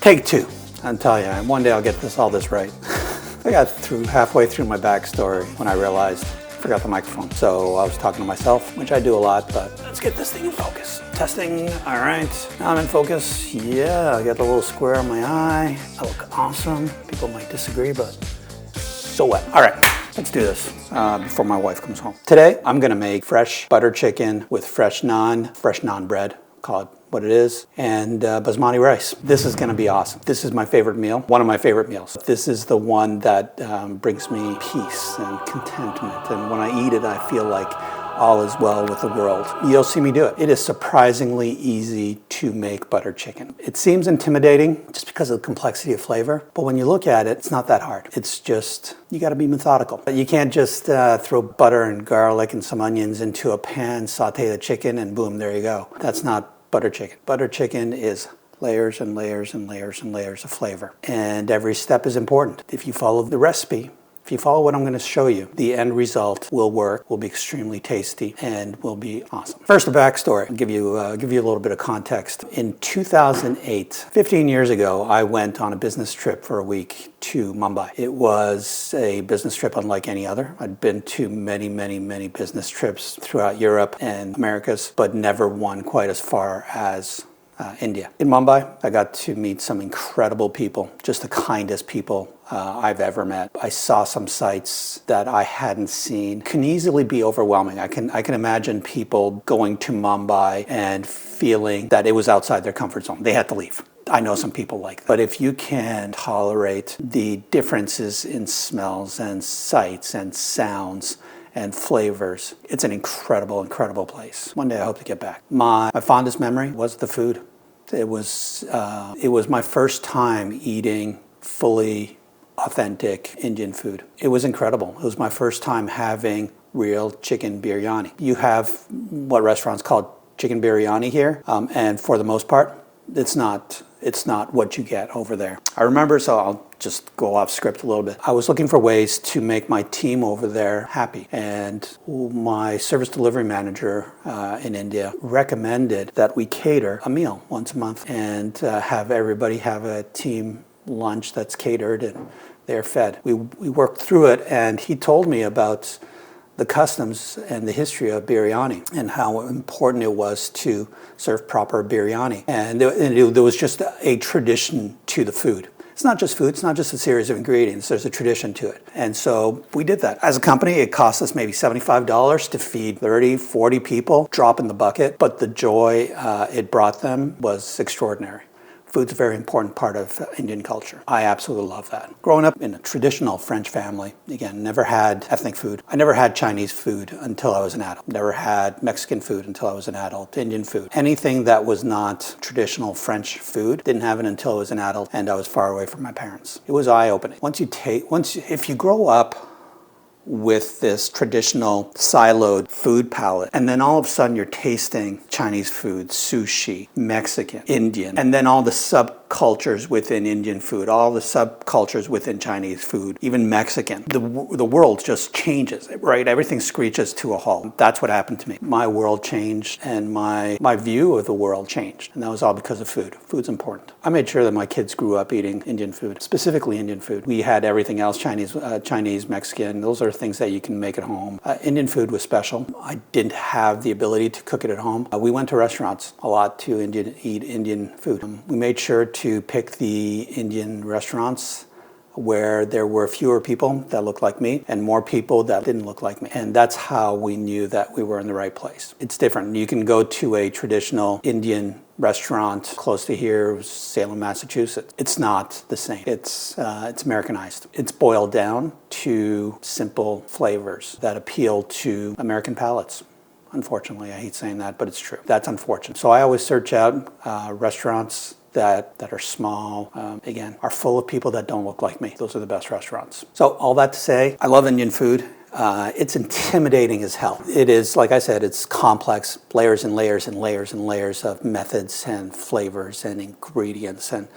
Take two. I'll tell you, one day I'll get all this right. I got halfway through my backstory when I realized I forgot the microphone. So I was talking to myself, which I do a lot, but let's get this thing in focus. Testing, all right. Now I'm in focus. Yeah, I got the little square on my eye. I look awesome. People might disagree, but so what? All right. Let's do this before my wife comes home. Today, I'm gonna make fresh butter chicken with fresh naan bread, call it what it is, and basmati rice. This is gonna be awesome. This is my favorite meal, one of my favorite meals. This is the one that brings me peace and contentment, and when I eat it, I feel like all is well with the world. You'll see me do it. It is surprisingly easy to make butter chicken. It seems intimidating just because of the complexity of flavor, but when you look at it, it's not that hard. It's just, you gotta be methodical. You can't just throw butter and garlic and some onions into a pan, saute the chicken, and boom, there you go. That's not butter chicken. Butter chicken is layers and layers and layers and layers of flavor. And every step is important. If you follow the recipe, if you follow what I'm going to show you, the end result will work, will be extremely tasty, and will be awesome. First, a backstory. I'll give you a little bit of context. In 2008, 15 years ago, I went on a business trip for a week to Mumbai. It was a business trip unlike any other. I'd been to many, many, many business trips throughout Europe and Americas, but never one quite as far as India. In Mumbai, I got to meet some incredible people, just the kindest people I've ever met. I saw some sights that I hadn't seen. Can easily be overwhelming. I can imagine people going to Mumbai and feeling that it was outside their comfort zone. They had to leave. I know some people like that. But if you can tolerate the differences in smells and sights and sounds and flavors, it's an incredible, incredible place. One day I hope to get back. My fondest memory was the food. It was my first time eating fully authentic Indian food. It was incredible. It was my first time having real chicken biryani. You have what restaurants call chicken biryani here, and for the most part, it's not what you get over there. I remember, so I'll just go off script a little bit. I was looking for ways to make my team over there happy, and my service delivery manager in India recommended that we cater a meal once a month and have everybody have a team lunch that's catered and they're fed. We worked through it, and he told me about the customs and the history of biryani and how important it was to serve proper biryani. And there was just a tradition to the food. It's not just food, it's not just a series of ingredients, there's a tradition to it. And so we did that. As a company, it cost us maybe $75 to feed 30, 40 people, drop in the bucket, but the joy it brought them was extraordinary. Food's a very important part of Indian culture. I absolutely love that. Growing up in a traditional French family, again, never had ethnic food. I never had Chinese food until I was an adult. Never had Mexican food until I was an adult. Indian food. Anything that was not traditional French food, didn't have it until I was an adult, and I was far away from my parents. It was eye-opening. If you grow up with this traditional siloed food palette, and then all of a sudden you're tasting Chinese food, sushi, Mexican, Indian, and then all the subcultures within Indian food, all the subcultures within Chinese food, even Mexican. The world just changes, right? Everything screeches to a halt. That's what happened to me. My world changed, and my view of the world changed, and that was all because of food. Food's important. I made sure that my kids grew up eating Indian food, specifically Indian food. We had everything else, Chinese, Mexican. Those are things that you can make at home. Indian food was special. I didn't have the ability to cook it at home. We went to restaurants a lot to eat Indian food. We made sure to pick the Indian restaurants where there were fewer people that looked like me and more people that didn't look like me. And that's how we knew that we were in the right place. It's different. You can go to a traditional Indian restaurant close to here, Salem, Massachusetts. It's not the same. It's Americanized. It's boiled down to simple flavors that appeal to American palates. Unfortunately, I hate saying that, but it's true. That's unfortunate. So I always search out restaurants that are small, again, are full of people that don't look like me. Those are the best restaurants. So all that to say, I love Indian food. It's intimidating as hell. It is, like I said, it's complex, layers and layers and layers and layers of methods and flavors and ingredients. And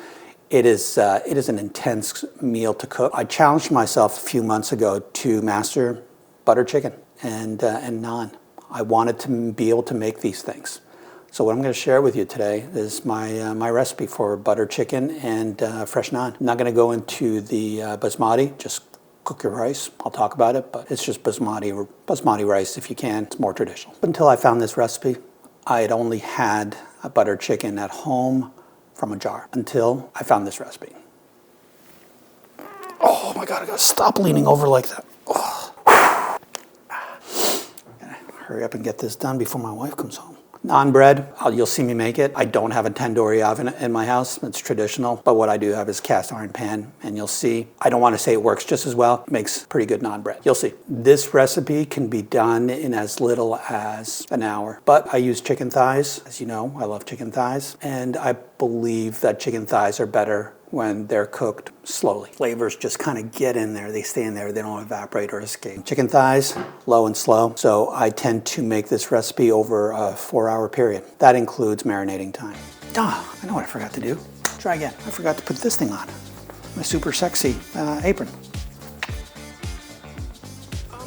it is an intense meal to cook. I challenged myself a few months ago to master butter chicken and naan. I wanted to be able to make these things. So what I'm going to share with you today is my recipe for butter chicken and fresh naan. I'm not going to go into the basmati, just cook your rice. I'll talk about it, but it's just basmati rice if you can. It's more traditional. Until I found this recipe, I had only had a butter chicken at home from a jar until I found this recipe. Oh my God, I gotta stop leaning over like that. Oh. Hurry up and get this done before my wife comes home. Naan bread, you'll see me make it. I don't have a tandoori oven in my house. It's traditional, but what I do have is cast iron pan, and you'll see. I don't want to say it works just as well. It makes pretty good naan bread. You'll see. This recipe can be done in as little as an hour, but I use chicken thighs. As you know, I love chicken thighs, and I believe that chicken thighs are better when they're cooked slowly. Flavors just kind of get in there. They stay in there. They don't evaporate or escape. Chicken thighs, low and slow. So I tend to make this recipe over a 4-hour period. That includes marinating time. I know what I forgot to do. Try again. I forgot to put this thing on. My super sexy apron. All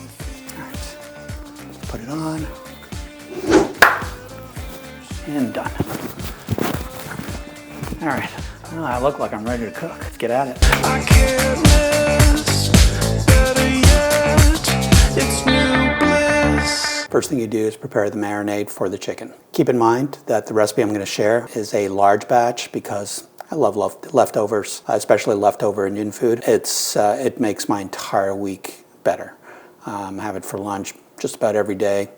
right. Put it on. And done. All right. Well, I look like I'm ready to cook. Let's get at it. I can't miss, better yet, it's new bliss. First thing you do is prepare the marinade for the chicken. Keep in mind that the recipe I'm going to share is a large batch because I love leftovers, especially leftover Indian food. It makes my entire week better. I have it for lunch just about every day.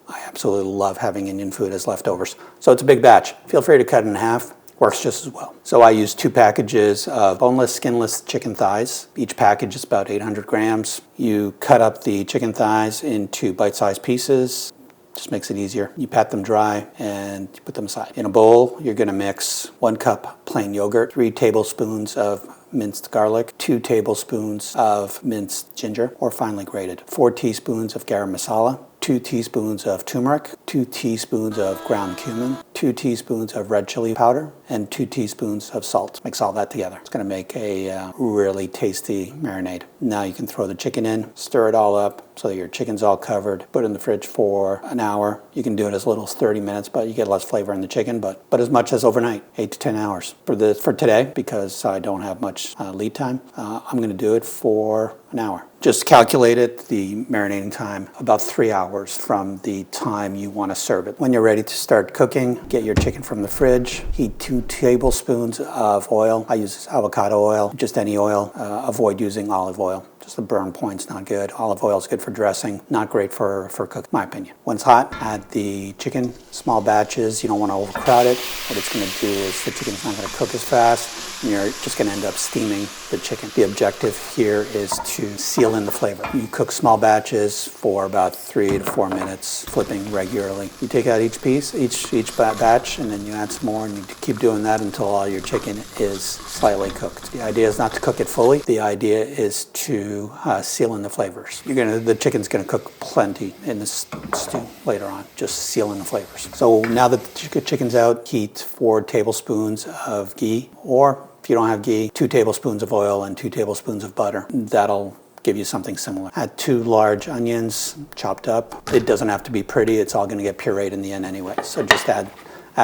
I absolutely love having Indian food as leftovers. So it's a big batch. Feel free to cut it in half. Works just as well. So I use 2 packages of boneless, skinless chicken thighs. Each package is about 800 grams. You cut up the chicken thighs into bite-sized pieces. Just makes it easier. You pat them dry and you put them aside. In a bowl, you're gonna mix 1 cup plain yogurt, 3 tablespoons of minced garlic, 2 tablespoons of minced ginger or finely grated, 4 teaspoons of garam masala, 2 teaspoons of turmeric, 2 teaspoons of ground cumin, 2 teaspoons of red chili powder, and 2 teaspoons of salt. Mix all that together. It's going to make a really tasty marinade. Now you can throw the chicken in, stir it all up so that your chicken's all covered. Put it in the fridge for an hour. You can do it as little as 30 minutes, but you get less flavor in the chicken, but as much as overnight, 8 to 10 hours. For today, because I don't have much lead time, I'm going to do it for an hour. Just calculate it, the marinating time, about 3 hours from the time you want to serve it. When you're ready to start cooking, get your chicken from the fridge, heat 2 tablespoons of oil. I use avocado oil, just any oil. Avoid using olive oil. Just the burn point's not good. Olive oil is good for dressing, not great for cooking, in my opinion. When it's hot, add the chicken, small batches. You don't want to overcrowd it. What it's going to do is the chicken's not going to cook as fast, and you're just going to end up steaming the chicken. The objective here is to seal in the flavor. You cook small batches for about 3 to 4 minutes, flipping regularly. You take out each piece, each batch, and then you add some more, and you keep doing that until all your chicken is slightly cooked. The idea is not to cook it fully. The idea is to seal in the flavors. The chicken's gonna cook plenty in this stew later on. Just seal in the flavors. So now that the chicken's out, heat 4 tablespoons of ghee, or if you don't have ghee, 2 tablespoons of oil and 2 tablespoons of butter. That'll give you something similar. Add 2 large onions chopped up. It doesn't have to be pretty. It's all gonna get pureed in the end anyway. So just add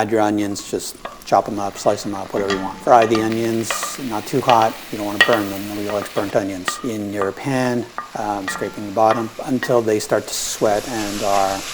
your onions, just chop them up, slice them up, whatever you want. Fry the onions, not too hot. You don't want to burn them. Nobody likes burnt onions. In your pan, scraping the bottom until they start to sweat and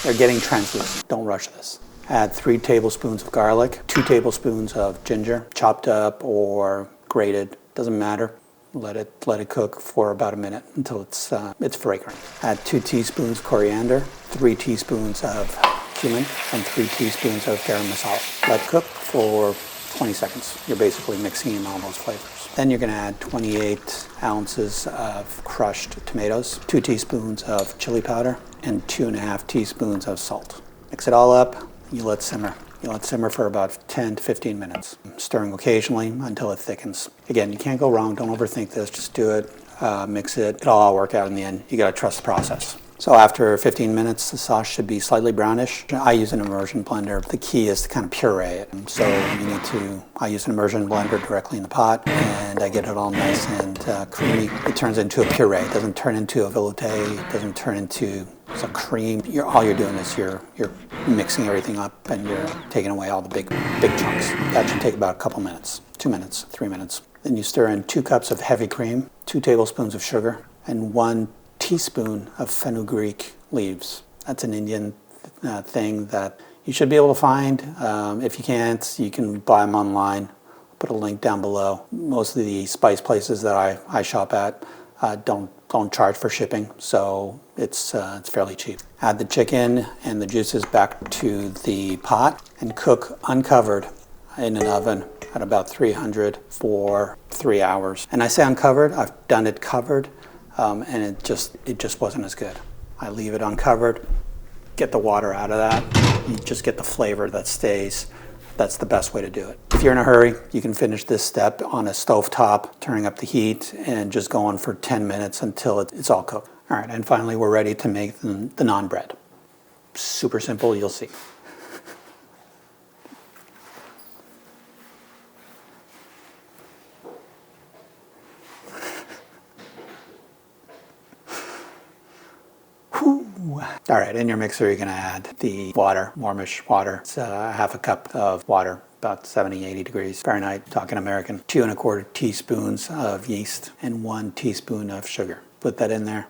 they're getting translucent. Don't rush this. Add 3 tablespoons of garlic, 2 tablespoons of ginger, chopped up or grated, doesn't matter. Let it cook for about a minute until it's fragrant. Add 2 teaspoons coriander, 3 teaspoons of cumin, and 3 teaspoons of garam masala. Let cook for 20 seconds. You're basically mixing in all those flavors. Then you're going to add 28 ounces of crushed tomatoes, 2 teaspoons of chili powder, and 2.5 teaspoons of salt. Mix it all up. You let simmer. You let it simmer for about 10 to 15 minutes, stirring occasionally until it thickens. Again, you can't go wrong. Don't overthink this. Just do it, mix it. It'll all work out in the end. You got to trust the process. So after 15 minutes, the sauce should be slightly brownish. I use an immersion blender. The key is to kind of puree it. So I use an immersion blender directly in the pot, and I get it all nice and creamy. It turns into a puree. It doesn't turn into a velouté. It doesn't turn into some cream. All you're doing is you're mixing everything up, and you're taking away all the big chunks. That should take about a couple minutes, 2 minutes, 3 minutes. Then you stir in 2 cups of heavy cream, 2 tablespoons of sugar, and 1 teaspoon of fenugreek leaves. That's an Indian thing that you should be able to find. If you can't, you can buy them online. I'll put a link down below. Most of the spice places that I shop at don't charge for shipping, so it's fairly cheap. Add the chicken and the juices back to the pot and cook uncovered in an oven at about 300 for 3 hours. And I say uncovered, I've done it covered, and it just wasn't as good. I leave it uncovered, get the water out of that, you just get the flavor that stays. That's the best way to do it. If you're in a hurry, you can finish this step on a stovetop, turning up the heat and just going for 10 minutes until it's all cooked. All right, and finally we're ready to make the naan bread. Super simple, you'll see. All right, in your mixer, you're gonna add the water, warmish water. It's half a cup of water, about 70, 80 degrees Fahrenheit, talking American. 2 1/4 teaspoons of yeast and 1 teaspoon of sugar. Put that in there,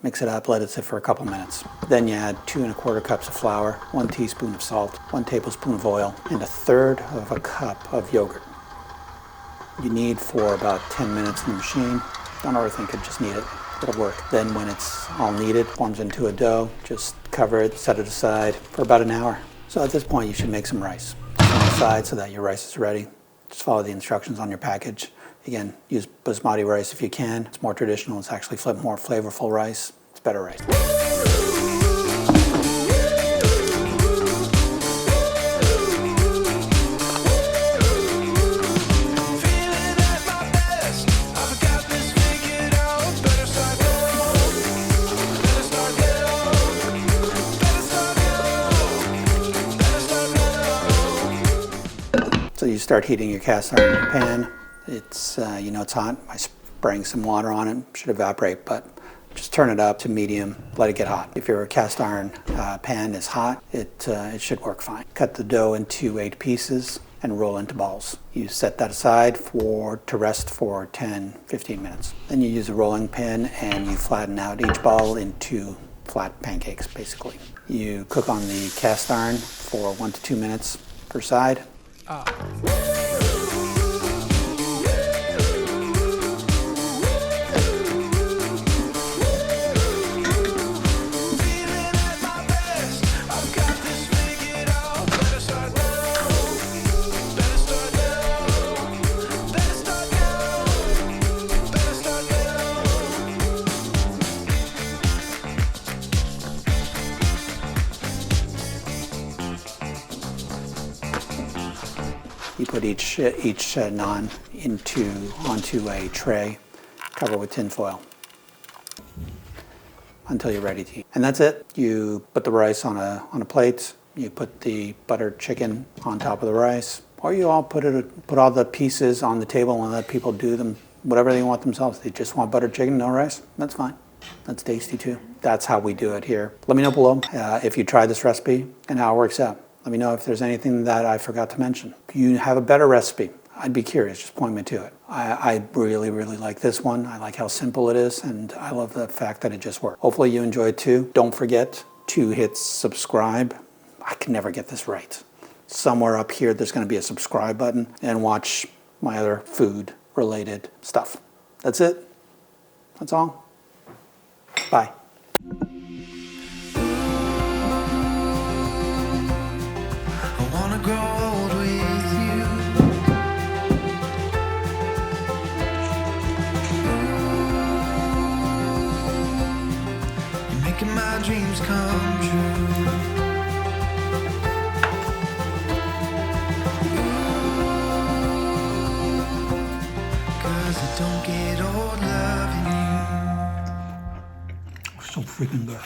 mix it up, let it sit for a couple minutes. Then you add 2 1/4 cups of flour, 1 teaspoon of salt, 1 tablespoon of oil, and 1/3 of a cup of yogurt. You knead for about 10 minutes in the machine. Don't overthink it, just knead it. It'll work. Then when it's all kneaded, forms into a dough, just cover it, set it aside for about an hour. So at this point, you should make some rice. Set it aside so that your rice is ready. Just follow the instructions on your package. Again, use basmati rice if you can. It's more traditional. It's actually more flavorful rice. It's better rice. So you start heating your cast iron pan. It's it's hot by spraying some water on it. It should evaporate, but just turn it up to medium. Let it get hot. If your cast iron pan is hot, it should work fine. Cut the dough into 8 pieces and roll into balls. You set that aside to rest for 10-15 minutes. Then you use a rolling pin and you flatten out each ball into flat pancakes, basically. You cook on the cast iron for 1 to 2 minutes per side. You put each naan onto a tray, cover with tin foil until you're ready to eat. And that's it. You put the rice on a plate. You put the buttered chicken on top of the rice, or you all put all the pieces on the table and let people do them whatever they want themselves. They just want buttered chicken, no rice. That's fine. That's tasty too. That's how we do it here. Let me know below if you try this recipe and how it works out. Let me know if there's anything that I forgot to mention. If you have a better recipe, I'd be curious, just point me to it. I really, really like this one. I like how simple it is, and I love the fact that it just worked. Hopefully you enjoy it too. Don't forget to hit subscribe. I can never get this right. Somewhere up here, there's gonna be a subscribe button, and watch my other food-related stuff. That's it. That's all. Bye. Grow old with you. You're making my dreams come true. 'Cause I don't get old loving you. So freaking good.